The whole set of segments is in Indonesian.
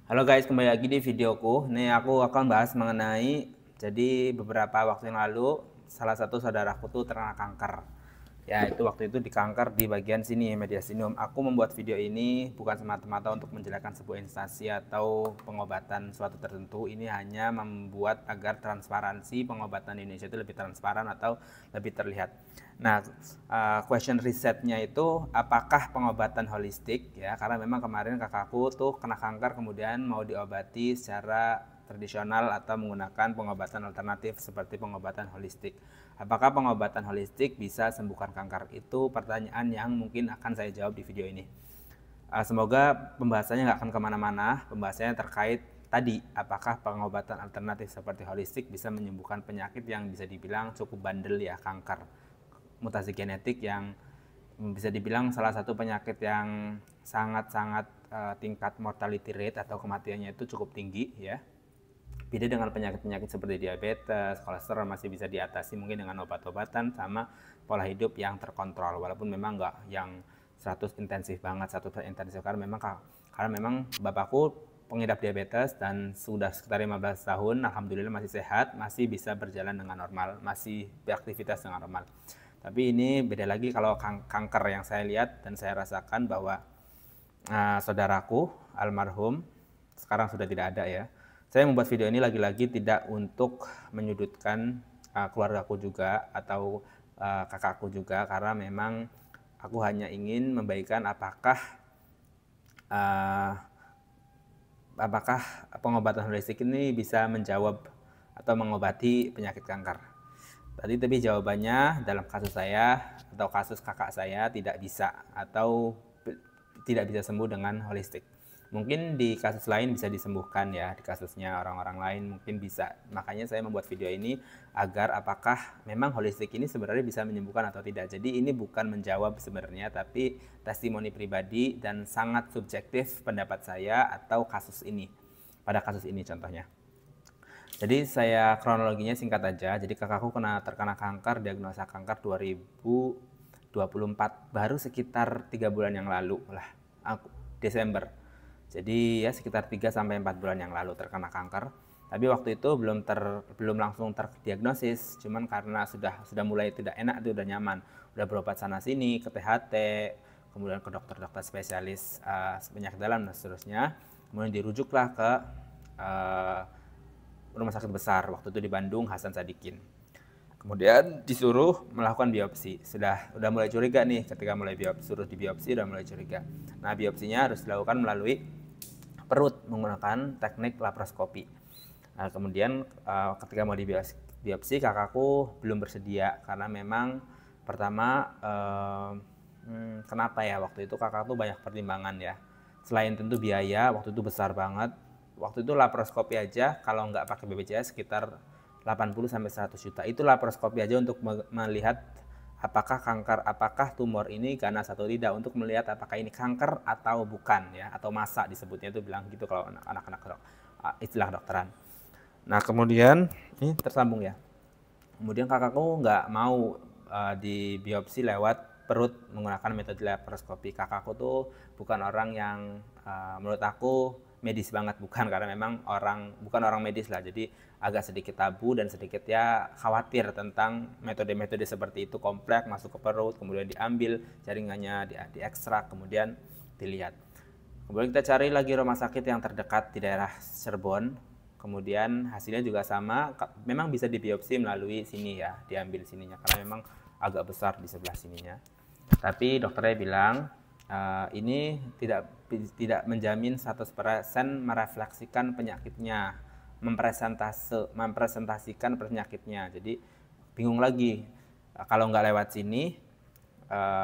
Halo guys, kembali lagi di videoku. Nih aku akan bahas mengenai, jadi beberapa waktu yang lalu salah satu saudaraku tuh terkena kanker. Ya itu waktu itu di kanker di bagian sini, mediastinum. Aku membuat video ini bukan semata-mata untuk menjelaskan sebuah instansi atau pengobatan suatu tertentu. Ini hanya membuat agar transparansi pengobatan di Indonesia itu lebih transparan atau lebih terlihat. Nah, question risetnya itu apakah pengobatan holistik ya, karena memang kemarin kakakku tuh kena kanker kemudian mau diobati secara tradisional atau menggunakan pengobatan alternatif seperti pengobatan holistik. Apakah pengobatan holistik bisa sembuhkan kanker? Itu pertanyaan yang mungkin akan saya jawab di video ini. Semoga pembahasannya nggak akan kemana-mana. Pembahasannya terkait tadi, apakah pengobatan alternatif seperti holistik bisa menyembuhkan penyakit yang bisa dibilang cukup bandel ya, kanker. Mutasi genetik yang bisa dibilang salah satu penyakit yang sangat-sangat tingkat mortality rate atau kematiannya itu cukup tinggi ya. Beda dengan penyakit-penyakit seperti diabetes, kolesterol masih bisa diatasi mungkin dengan obat-obatan sama pola hidup yang terkontrol, walaupun memang nggak yang 100 intensif banget, 100% intensif, karena memang bapakku pengidap diabetes dan sudah sekitar 15 tahun, alhamdulillah masih sehat, masih bisa berjalan dengan normal, masih beraktivitas dengan normal. Tapi ini beda lagi kalau kanker yang saya lihat dan saya rasakan bahwa saudaraku almarhum sekarang sudah tidak ada ya. Saya membuat video ini lagi-lagi tidak untuk menyudutkan keluargaku juga atau kakakku juga, karena memang aku hanya ingin membagikan uh, apakah pengobatan holistik ini bisa menjawab atau mengobati penyakit kanker. Tapi jawabannya dalam kasus saya atau kasus kakak saya tidak bisa atau tidak bisa sembuh dengan holistik. Mungkin di kasus lain bisa disembuhkan ya, di kasusnya orang-orang lain mungkin bisa. Makanya saya membuat video ini agar apakah memang holistik ini sebenarnya bisa menyembuhkan atau tidak. Jadi ini bukan menjawab sebenarnya, tapi testimoni pribadi dan sangat subjektif pendapat saya atau kasus ini. Pada kasus ini contohnya. Jadi saya kronologinya singkat aja. Jadi kakakku terkena kanker, diagnosa kanker 2024, baru sekitar 3 bulan yang lalu lah, Desember. Jadi ya sekitar 3 sampai 4 bulan yang lalu terkena kanker. Tapi waktu itu belum langsung terdiagnosis, cuman karena sudah mulai tidak enak, itu udah nyaman, udah berobat sana sini ke THT, kemudian ke dokter-dokter spesialis penyakit dalam dan seterusnya. Kemudian dirujuklah ke rumah sakit besar, waktu itu di Bandung, Hasan Sadikin. Kemudian disuruh melakukan biopsi. Udah mulai curiga nih, ketika suruh di biopsi udah mulai curiga. Nah, biopsinya harus dilakukan melalui perut menggunakan teknik laparoskopi. Nah, kemudian ketika mau dibiopsi, kakakku belum bersedia karena memang pertama kenapa ya, waktu itu kakak tuh banyak pertimbangan ya. Selain tentu biaya, waktu itu besar banget. Waktu itu laparoskopi aja kalau nggak pakai BPJS sekitar 80 sampai 100 juta. Itu laparoskopi aja untuk melihat apakah tumor ini ganas atau tidak, untuk melihat apakah ini kanker atau bukan ya, atau massa disebutnya, itu bilang gitu kalau anak-anak istilah dokteran. Nah, kemudian ini tersambung ya. Kemudian kakakku nggak mau di biopsi lewat perut menggunakan metode laparoskopi. Kakakku tuh bukan orang yang menurut aku medis banget, bukan, karena memang bukan orang medis lah, jadi agak sedikit tabu dan sedikit ya khawatir tentang metode-metode seperti itu, kompleks, masuk ke perut, kemudian diambil jaringannya, diekstrak, kemudian dilihat. Kemudian kita cari lagi rumah sakit yang terdekat di daerah Cirebon. Kemudian hasilnya juga sama, memang bisa dibiopsi melalui sini ya, diambil sininya karena memang agak besar di sebelah sininya. Tapi dokternya bilang ini tidak menjamin 100% merefleksikan penyakitnya, mempresentasikan penyakitnya. Jadi bingung lagi, kalau nggak lewat sini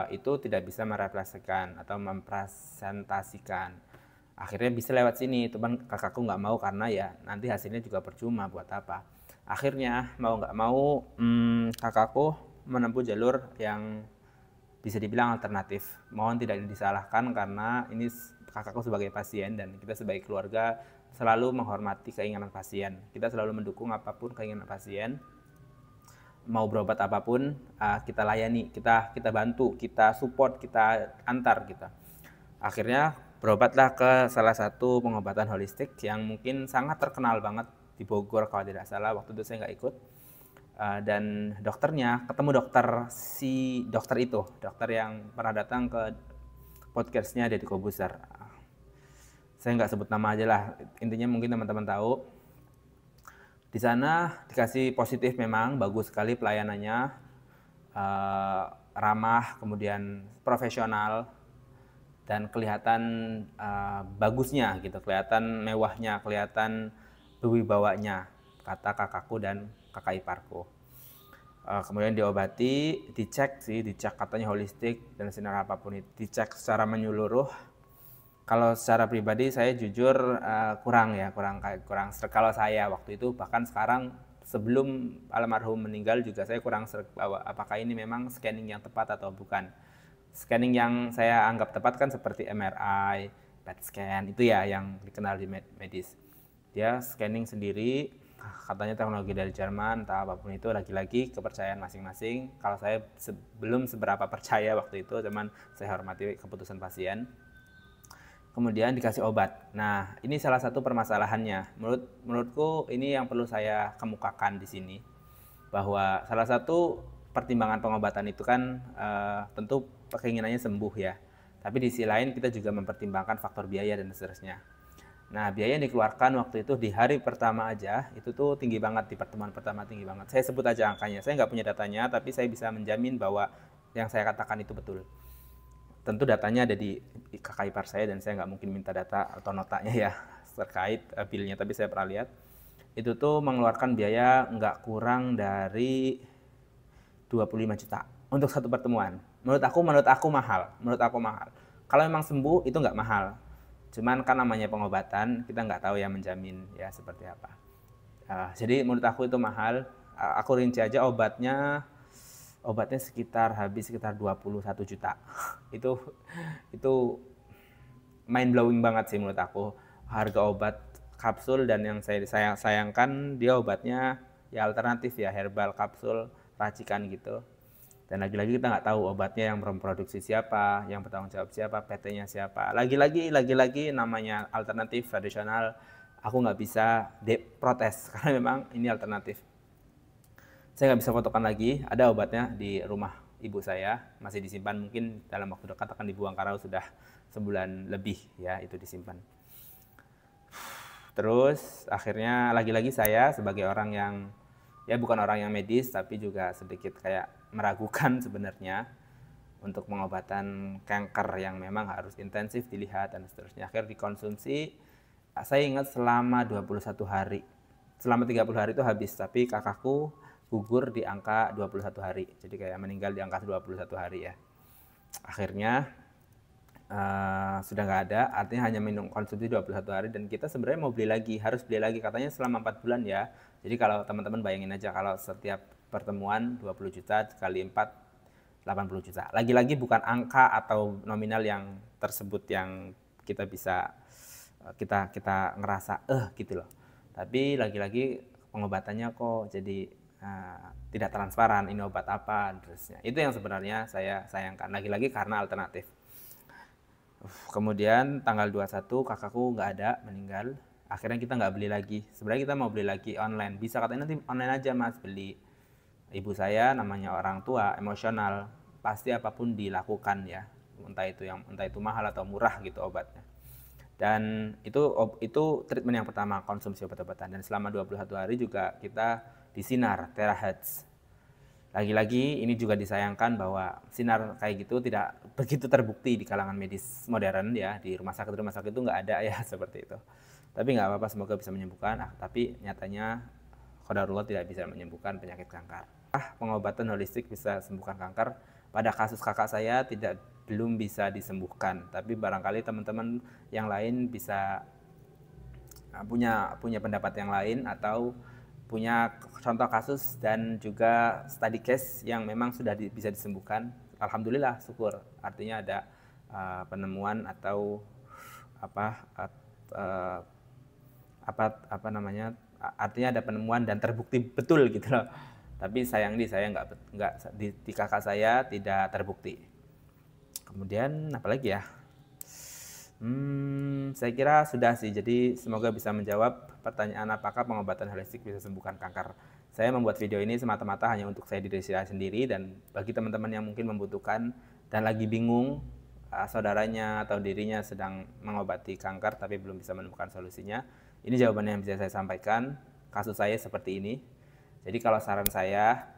itu tidak bisa merefleksikan atau mempresentasikan. Akhirnya bisa lewat sini, teman kakakku nggak mau karena ya nanti hasilnya juga percuma, buat apa. Akhirnya mau nggak mau kakakku menempuh jalur yang bisa dibilang alternatif. Mohon tidak disalahkan karena ini kakakku sebagai pasien dan kita sebagai keluarga selalu menghormati keinginan pasien. Kita selalu mendukung apapun keinginan pasien. Mau berobat apapun kita layani, kita bantu, kita support, kita antar kita. Akhirnya berobatlah ke salah satu pengobatan holistik yang mungkin sangat terkenal banget di Bogor kalau tidak salah. Waktu itu saya nggak ikut. Dan dokternya, ketemu dokter itu, dokter yang pernah datang ke podcastnya Deddy Kobuser. Saya nggak sebut nama aja lah, intinya mungkin teman-teman tahu. Di sana dikasih positif, memang bagus sekali pelayanannya, ramah, kemudian profesional, dan kelihatan bagusnya gitu, kelihatan mewahnya, kelihatan berwibawanya, kata kakakku dan kakak iparku. Kemudian diobati, dicek katanya holistik dan sinar apapun itu, dicek secara menyeluruh. Kalau secara pribadi saya jujur kurang kalau saya waktu itu, bahkan sekarang sebelum almarhum meninggal juga saya kurang bahwa apakah ini memang scanning yang tepat atau bukan. Scanning yang saya anggap tepat kan seperti MRI, PET scan, itu ya yang dikenal di medis. Dia scanning sendiri, katanya teknologi dari Jerman, entah apapun itu, lagi-lagi kepercayaan masing-masing. Kalau saya belum seberapa percaya waktu itu, cuman saya hormati keputusan pasien. Kemudian dikasih obat. Nah, ini salah satu permasalahannya. Menurutku ini yang perlu saya kemukakan di sini, bahwa salah satu pertimbangan pengobatan itu kan tentu keinginannya sembuh ya. Tapi di sisi lain kita juga mempertimbangkan faktor biaya dan seterusnya. Nah, biaya yang dikeluarkan waktu itu di hari pertama aja itu tuh tinggi banget, di pertemuan pertama tinggi banget. Saya sebut aja angkanya. Saya nggak punya datanya, tapi saya bisa menjamin bahwa yang saya katakan itu betul. Tentu datanya ada di kakak ipar saya dan saya nggak mungkin minta data atau notanya ya terkait bilnya, tapi saya pernah lihat itu tuh mengeluarkan biaya nggak kurang dari 25 juta untuk satu pertemuan. Menurut aku mahal. Kalau memang sembuh itu nggak mahal, cuman kan namanya pengobatan, kita nggak tahu ya menjamin ya seperti apa. Jadi menurut aku itu mahal. Aku rinci aja, obatnya habis sekitar 21 juta. itu mind blowing banget sih menurut aku, harga obat kapsul. Dan yang saya sayangkan, dia obatnya ya alternatif ya, herbal kapsul racikan gitu. Dan lagi-lagi kita nggak tahu obatnya yang memproduksi siapa, yang bertanggung jawab siapa, PT-nya siapa. Lagi-lagi namanya alternatif tradisional, aku nggak bisa protes karena memang ini alternatif. Saya nggak bisa fotokan lagi, ada obatnya di rumah ibu saya, masih disimpan, mungkin dalam waktu dekat akan dibuang karena sudah sebulan lebih ya itu disimpan. Terus akhirnya lagi-lagi saya sebagai orang yang ya bukan orang yang medis, tapi juga sedikit kayak meragukan sebenarnya untuk pengobatan kanker yang memang harus intensif dilihat dan seterusnya. Akhirnya dikonsumsi, saya ingat selama 21 hari. Selama 30 hari itu habis, tapi kakakku gugur di angka 21 hari. Jadi kayak meninggal di angka 21 hari ya. Akhirnya sudah nggak ada, artinya hanya minum konsumsi 21 hari. Dan kita sebenarnya mau beli lagi, harus beli lagi, katanya selama 4 bulan ya. Jadi kalau teman-teman bayangin aja, kalau setiap pertemuan 20 juta kali 4, 80 juta. Lagi-lagi bukan angka atau nominal yang tersebut yang kita bisa kita ngerasa gitu loh. Tapi lagi-lagi pengobatannya kok jadi tidak transparan, ini obat apa terusnya. Itu yang sebenarnya saya sayangkan, lagi-lagi karena alternatif. Kemudian tanggal 21 kakakku nggak ada, meninggal. Akhirnya kita nggak beli lagi. Sebenarnya kita mau beli lagi online, bisa, katanya nanti online aja mas beli. Ibu saya namanya orang tua, emosional, pasti apapun dilakukan ya, entah itu mahal atau murah gitu obatnya. Dan itu treatment yang pertama, konsumsi obat-obatan. Dan selama 21 hari juga kita disinar terahertz. Lagi-lagi ini juga disayangkan bahwa sinar kayak gitu tidak begitu terbukti di kalangan medis modern ya, di rumah sakit itu nggak ada ya seperti itu. Tapi nggak apa-apa, semoga bisa menyembuhkan. Tapi nyatanya qadarullah tidak bisa menyembuhkan penyakit kanker. Pengobatan holistik bisa sembuhkan kanker. Pada kasus kakak saya belum bisa disembuhkan, tapi barangkali teman-teman yang lain bisa punya pendapat yang lain atau punya contoh kasus dan juga study case yang memang sudah bisa disembuhkan. Alhamdulillah, syukur. Artinya ada penemuan atau artinya ada penemuan dan terbukti betul gitu loh. Tapi sayang saya nggak di kakak saya tidak terbukti. Kemudian apalagi ya? Saya kira sudah sih. Jadi semoga bisa menjawab pertanyaan apakah pengobatan holistik bisa sembuhkan kanker. Saya membuat video ini semata-mata hanya untuk diri saya sendiri, dan bagi teman-teman yang mungkin membutuhkan dan lagi bingung saudaranya atau dirinya sedang mengobati kanker tapi belum bisa menemukan solusinya. Ini jawabannya yang bisa saya sampaikan. Kasus saya seperti ini. Jadi kalau saran saya,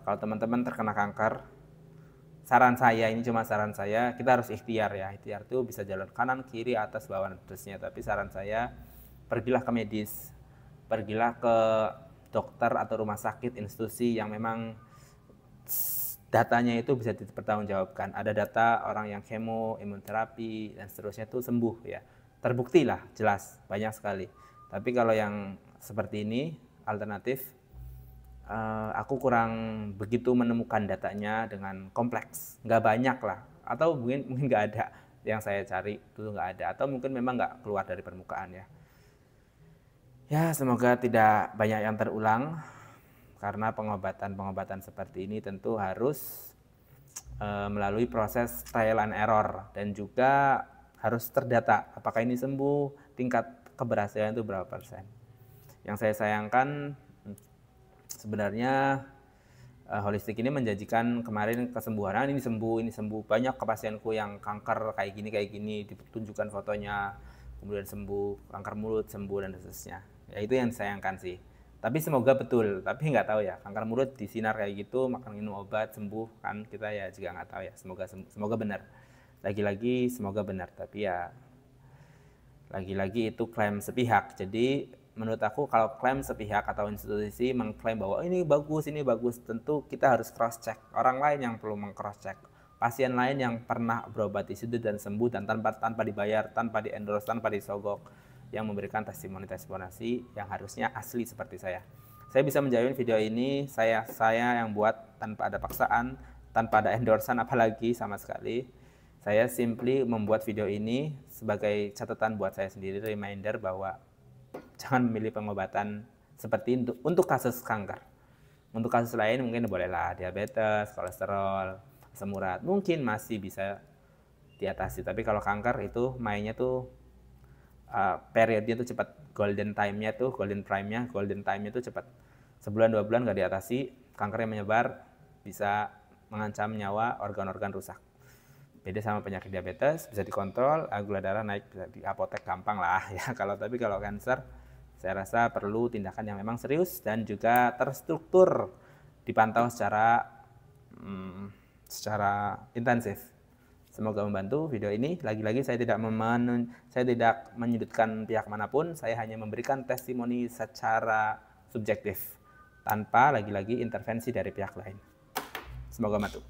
kalau teman-teman terkena kanker, saran saya, ini cuma saran saya, kita harus ikhtiar ya. Ikhtiar itu bisa jalan kanan, kiri, atas, bawah, dan seterusnya. Tapi saran saya, pergilah ke medis, pergilah ke dokter atau rumah sakit, institusi yang memang datanya itu bisa dipertanggungjawabkan. Ada data orang yang kemo, imunoterapi, dan seterusnya itu sembuh ya. Terbukti lah, jelas, banyak sekali. Tapi kalau yang seperti ini, alternatif, aku kurang begitu menemukan datanya dengan kompleks, nggak banyak lah, atau mungkin nggak ada yang saya cari dulu, nggak ada, atau mungkin memang nggak keluar dari permukaan ya. Ya semoga tidak banyak yang terulang, karena pengobatan seperti ini tentu harus melalui proses trial and error, dan juga harus terdata apakah ini sembuh, tingkat keberhasilan itu berapa persen. Yang saya sayangkan sebenarnya holistik ini menjanjikan kemarin kesembuhan, ini sembuh. Banyak ke pasienku yang kanker kayak gini, ditunjukkan fotonya, kemudian sembuh, kanker mulut sembuh, dan seterusnya. Ya itu yang disayangkan sih. Tapi semoga betul, tapi nggak tahu ya, kanker mulut disinar kayak gitu, makan minum obat sembuh, kan kita ya juga nggak tahu ya. Semoga benar. Lagi-lagi semoga benar, tapi ya lagi-lagi itu klaim sepihak. Jadi menurut aku kalau klaim sepihak atau institusi mengklaim bahwa ini bagus, tentu kita harus cross check. Orang lain yang perlu meng-cross check. Pasien lain yang pernah berobat di situ dan sembuh, dan tanpa dibayar, tanpa di endorse, tanpa disogok, yang memberikan testimoni yang harusnya asli seperti saya. Saya bisa menjawab video ini, saya yang buat tanpa ada paksaan, tanpa ada endorsan apalagi sama sekali. Saya simply membuat video ini sebagai catatan buat saya sendiri, reminder bahwa jangan memilih pengobatan seperti itu untuk kasus kanker. Untuk kasus lain mungkin bolehlah, diabetes, kolesterol, asam urat, mungkin masih bisa diatasi. Tapi kalau kanker itu mainnya tuh periodnya tuh cepat, golden time-nya tuh cepat. Sebulan 2 bulan nggak diatasi, kankernya menyebar, bisa mengancam nyawa, organ-organ rusak. Beda sama penyakit diabetes, bisa dikontrol, gula darah naik, bisa di apotek gampang lah ya. Tapi kalau kanker, saya rasa perlu tindakan yang memang serius dan juga terstruktur, dipantau secara intensif. Semoga membantu video ini. Lagi-lagi saya tidak menyudutkan pihak manapun, saya hanya memberikan testimoni secara subjektif, tanpa lagi-lagi intervensi dari pihak lain. Semoga membantu.